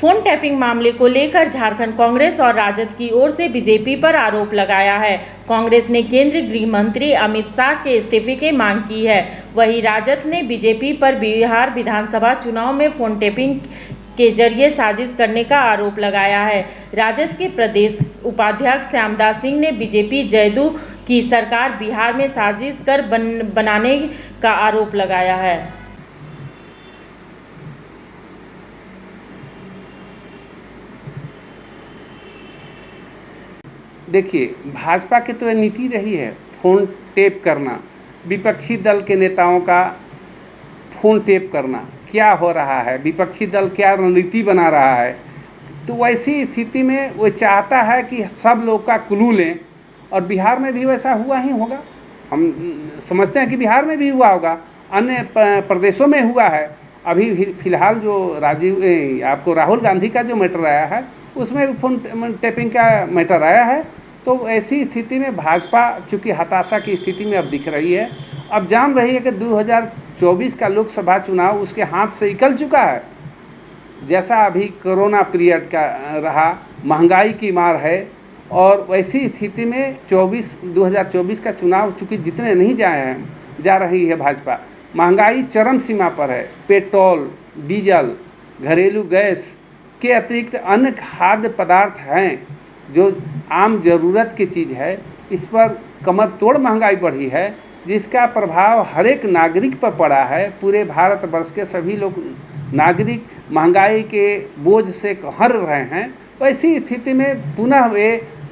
Phone tapping मामले को लेकर झारखंड कांग्रेस और राजद की ओर से बीजेपी पर आरोप लगाया है। कांग्रेस ने केंद्रीय गृह मंत्री अमित शाह के इस्तीफे की मांग की है। वहीं राजद ने बीजेपी पर बिहार विधानसभा चुनाव में फोन टैपिंग के जरिए साजिश करने का आरोप लगाया है। राजद के प्रदेश उपाध्यक्ष श्यामदास सिंह ने बीजेपी जदयू की सरकार बिहार में साजिश कर बनाने का आरोप लगाया है। देखिए, भाजपा की तो नीति रही है फोन टेप करना, विपक्षी दल के नेताओं का फोन टेप करना। क्या हो रहा है, विपक्षी दल क्या रणनीति बना रहा है, तो वैसी स्थिति में वो चाहता है कि सब लोग का क्लू लें, और बिहार में भी वैसा हुआ ही होगा। हम समझते हैं कि बिहार में भी हुआ होगा, अन्य प्रदेशों में हुआ है। अभी फिलहाल जो आपको राहुल गांधी का जो मैटर आया है, उसमें भी फोन टैपिंग का मैटर आया है। तो ऐसी स्थिति में भाजपा चूँकि हताशा की स्थिति में अब दिख रही है, अब जान रही है कि 2024 का लोकसभा चुनाव उसके हाथ से निकल चुका है। जैसा अभी कोरोना पीरियड का रहा, महंगाई की मार है, और वैसी स्थिति में 2024 का चुनाव चूँकि जितने नहीं जा रही है भाजपा, महंगाई चरम सीमा पर है। पेट्रोल, डीजल, घरेलू गैस के अतिरिक्त अन्य खाद्य पदार्थ हैं जो आम ज़रूरत की चीज़ है, इस पर कमर तोड़ महंगाई बढ़ी है, जिसका प्रभाव हर एक नागरिक पर पड़ा है। पूरे भारतवर्ष के सभी लोग नागरिक महंगाई के बोझ से हर रहे हैं। वैसी स्थिति में पुनः वे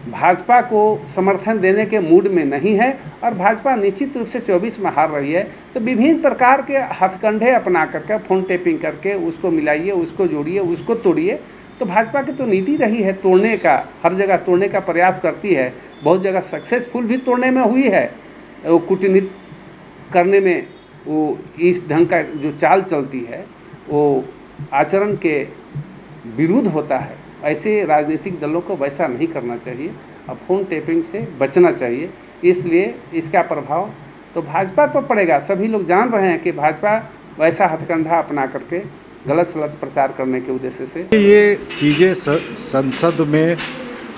भाजपा को समर्थन देने के मूड में नहीं है, और भाजपा निश्चित रूप से 24 में हार रही है। तो विभिन्न प्रकार के हथकंडे अपना करके फोन टेपिंग करके उसको मिलाइए, उसको जोड़िए, उसको तोड़िए। तो भाजपा की तो नीति रही है तोड़ने का, हर जगह तोड़ने का प्रयास करती है। बहुत जगह सक्सेसफुल भी तोड़ने में हुई है। वो कूटनीति करने में वो इस ढंग का जो चाल चलती है वो आचरण के विरुद्ध होता है। ऐसे राजनीतिक दलों को वैसा नहीं करना चाहिए। अब फोन टेपिंग से बचना चाहिए। इसलिए इसका प्रभाव तो भाजपा पर पड़ेगा। सभी लोग जान रहे हैं कि भाजपा वैसा हथकंडा अपना करके गलत सलत प्रचार करने के उद्देश्य से ये चीज़ें संसद में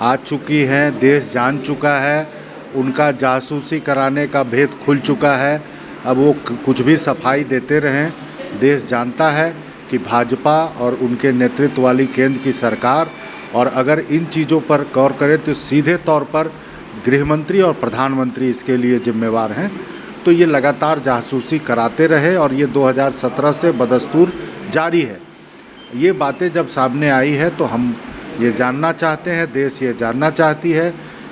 आ चुकी हैं, देश जान चुका है, उनका जासूसी कराने का भेद खुल चुका है। अब वो कुछ भी सफाई देते रहें, देश जानता है कि भाजपा और उनके नेतृत्व वाली केंद्र की सरकार, और अगर इन चीज़ों पर गौर करें तो सीधे तौर पर गृहमंत्री और प्रधानमंत्री इसके लिए जिम्मेवार हैं। तो ये लगातार जासूसी कराते रहे, और ये 2017 से बदस्तूर जारी है। ये बातें जब सामने आई है तो हम ये जानना चाहते हैं, देश ये जानना चाहती है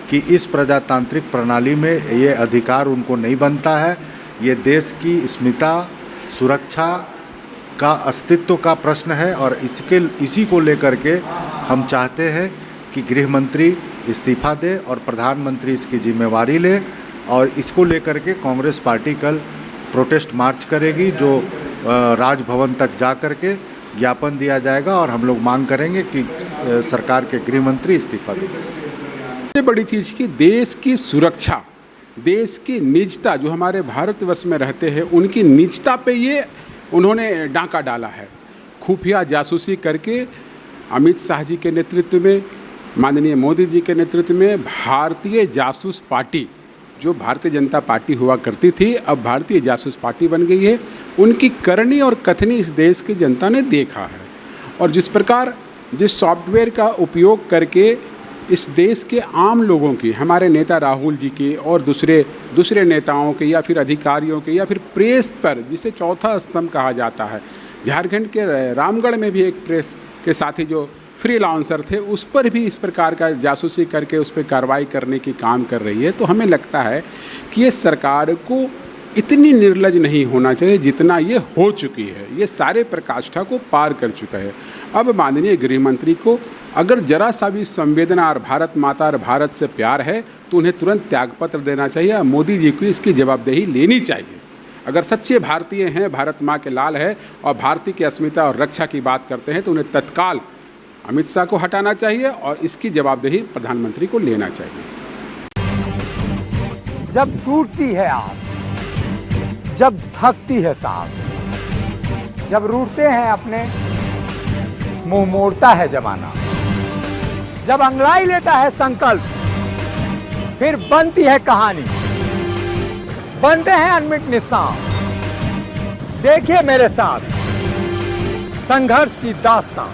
कि इस प्रजातांत्रिक प्रणाली में ये अधिकार उनको नहीं बनता है। ये देश की अस्मिता, सुरक्षा का, अस्तित्व का प्रश्न है, और इसी को लेकर के हम चाहते हैं कि गृह मंत्री इस्तीफा दे और प्रधानमंत्री इसकी जिम्मेवारी ले। और इसको लेकर के कांग्रेस पार्टी कल प्रोटेस्ट मार्च करेगी, जो राजभवन तक जा कर के ज्ञापन दिया जाएगा, और हम लोग मांग करेंगे कि सरकार के गृह मंत्री इस्तीफा दें। सबसे बड़ी चीज़ की देश की सुरक्षा, देश की निजता, जो हमारे भारतवर्ष में रहते हैं उनकी निजता पे ये उन्होंने डांका डाला है। खुफिया जासूसी करके अमित शाह जी के नेतृत्व में, माननीय मोदी जी के नेतृत्व में भारतीय जासूस पार्टी, जो भारतीय जनता पार्टी हुआ करती थी, अब भारतीय जासूस पार्टी बन गई है। उनकी करनी और कथनी इस देश की जनता ने देखा है, और जिस प्रकार जिस सॉफ्टवेयर का उपयोग करके इस देश के आम लोगों की, हमारे नेता राहुल जी की और दूसरे नेताओं के या फिर अधिकारियों के या फिर प्रेस पर, जिसे चौथा स्तंभ कहा जाता है, झारखंड के रामगढ़ में भी एक प्रेस के साथी जो फ्रीलांसर थे, उस पर भी इस प्रकार का जासूसी करके उस पर कार्रवाई करने की काम कर रही है। तो हमें लगता है कि ये सरकार को इतनी निर्लज नहीं होना चाहिए जितना ये हो चुकी है। ये सारे प्रकाष्ठा को पार कर चुका है। अब माननीय गृह मंत्री को अगर जरा सा भी संवेदना और भारत माता और भारत से प्यार है तो उन्हें तुरंत त्यागपत्र देना चाहिए। मोदी जी को इसकी जवाबदेही लेनी चाहिए। अगर सच्चे भारतीय हैं, भारत माँ के लाल है और भारतीय की अस्मिता और रक्षा की बात करते हैं, तो उन्हें तत्काल अमित शाह को हटाना चाहिए और इसकी जवाबदेही प्रधानमंत्री को लेना चाहिए। जब टूटती है आस, जब थकती है सांस, जब रूठते हैं अपने, मुंह मोड़ता है जमाना। जब अंगड़ाई लेता है संकल्प, फिर बनती है कहानी, बनते हैं अनमिट निशान। देखिए मेरे साथ संघर्ष की दास्तां।